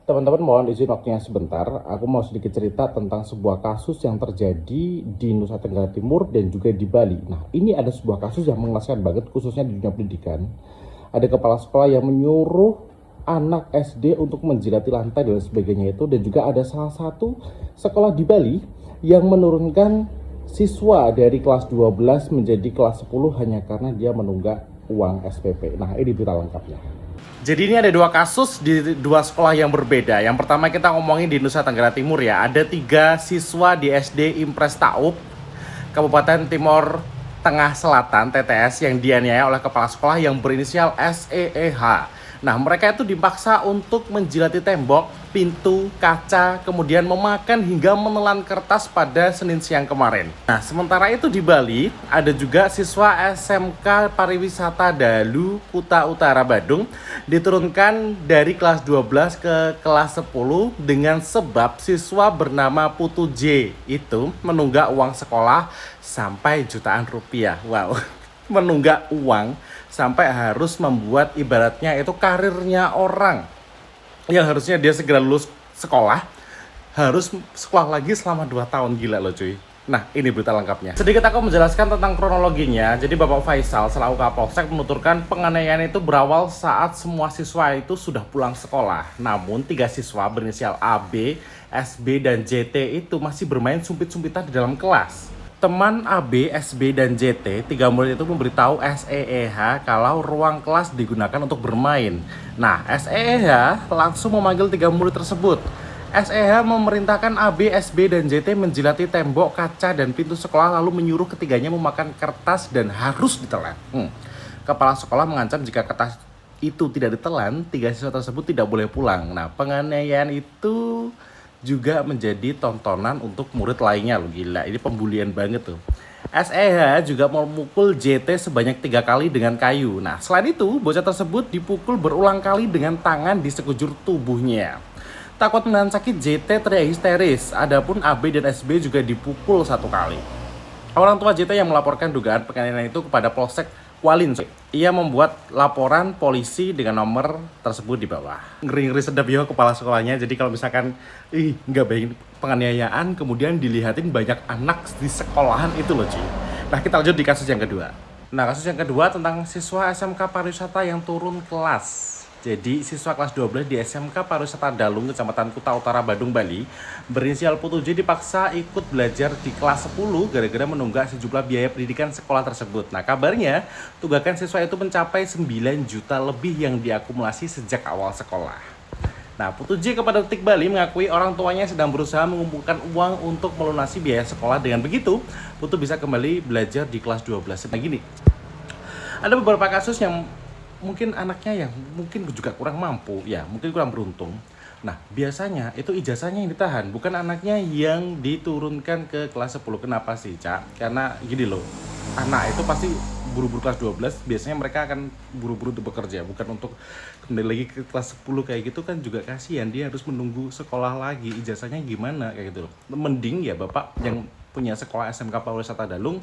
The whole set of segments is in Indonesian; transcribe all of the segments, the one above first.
Teman-teman mohon izin waktunya sebentar. Aku mau sedikit cerita tentang sebuah kasus yang terjadi di Nusa Tenggara Timur dan juga di Bali. Nah, ini ada sebuah kasus yang mengenaskan banget khususnya di dunia pendidikan. Ada kepala sekolah yang menyuruh anak SD untuk menjilati lantai dan sebagainya itu, dan juga ada salah satu sekolah di Bali yang menurunkan siswa dari kelas 12 menjadi kelas 10 hanya karena dia menunggak uang SPP. Nah, ini berita lengkapnya. Jadi ini ada dua kasus di dua sekolah yang berbeda. Yang pertama kita ngomongin di Nusa Tenggara Timur ya. Ada 3 siswa di SD Impres Taup, Kabupaten Timor Tengah Selatan (TTS) yang dianiaya oleh kepala sekolah yang berinisial SEEH. Nah, mereka itu dipaksa untuk menjilati tembok, pintu, kaca, kemudian memakan hingga menelan kertas pada Senin siang kemarin. Nah, sementara itu di Bali, ada juga siswa SMK Pariwisata Dalu, Kuta Utara, Badung, diturunkan dari kelas 12 ke kelas 10 dengan sebab siswa bernama Putu J itu menunggak uang sekolah sampai jutaan rupiah. Wow, menunggak uang sampai harus membuat ibaratnya itu karirnya orang yang harusnya dia segera lulus sekolah, harus sekolah lagi selama 2 tahun. Gila loh cuy. Nah, ini berita lengkapnya. Sedikit aku menjelaskan tentang kronologinya. Jadi Bapak Faisal selaku Kapolsek menuturkan penganiayaan itu berawal saat semua siswa itu sudah pulang sekolah. Namun 3 siswa berinisial AB, SB, dan JT itu masih bermain sumpit-sumpitan di dalam kelas. Teman AB, SB, dan JT, 3 murid itu memberitahu SEEH kalau ruang kelas digunakan untuk bermain. Nah, SEEH langsung memanggil 3 murid tersebut. SEEH memerintahkan AB, SB, dan JT menjilati tembok, kaca, dan pintu sekolah, lalu menyuruh ketiganya memakan kertas dan harus ditelan. Kepala sekolah mengancam jika kertas itu tidak ditelan, 3 siswa tersebut tidak boleh pulang. Nah, penganiayaan itu juga menjadi tontonan untuk murid lainnya loh. Gila, ini pembulian banget tuh. SEH juga memukul JT sebanyak 3 kali dengan kayu. Nah, selain itu, bocah tersebut dipukul berulang kali dengan tangan di sekujur tubuhnya. Takut menahan sakit, JT teriak histeris. Adapun AB dan SB juga dipukul 1 kali. Orang tua JT yang melaporkan dugaan penganiayaan itu kepada Polsek Kualin. Ia membuat laporan polisi dengan nomor tersebut di bawah. Ngeri-ngeri sedap ya kepala sekolahnya. Jadi kalau misalkan nggak baik penganiayaan, kemudian dilihatin banyak anak di sekolahan itu loh cuy. Nah, kita lanjut di kasus yang kedua. Nah, kasus yang kedua tentang siswa SMK Pariwisata yang turun kelas. Jadi, siswa kelas 12 di SMK Pariwisata Dalung, Kecamatan Kuta Utara, Badung, Bali, berinisial Putu J dipaksa ikut belajar di kelas 10 gara-gara menunggak sejumlah biaya pendidikan sekolah tersebut. Nah, kabarnya, tunggakan siswa itu mencapai 9 juta lebih yang diakumulasi sejak awal sekolah. Nah, Putu J kepada Detik Bali mengakui orang tuanya sedang berusaha mengumpulkan uang untuk melunasi biaya sekolah. Dengan begitu, Putu bisa kembali belajar di kelas 12. Nah, gini, ada beberapa kasus yang mungkin anaknya yang mungkin juga kurang mampu, ya mungkin kurang beruntung. Nah, biasanya itu ijazahnya yang ditahan, bukan anaknya yang diturunkan ke kelas 10. Kenapa sih, Cak? Karena gini loh, anak itu pasti buru-buru kelas 12, biasanya mereka akan buru-buru untuk bekerja, bukan untuk kembali lagi ke kelas 10 kayak gitu kan juga kasihan, dia harus menunggu sekolah lagi, ijazahnya gimana kayak gitu loh. Mending ya Bapak yang punya sekolah SMK Pariwisata Dalung,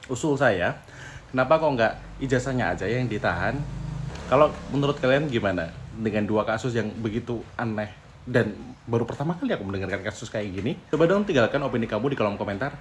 usul saya, kenapa kok nggak ijazahnya aja yang ditahan? Kalau menurut kalian gimana dengan 2 kasus yang begitu aneh dan baru pertama kali aku mendengarkan kasus kayak gini? Coba dong tinggalkan opini kamu di kolom komentar.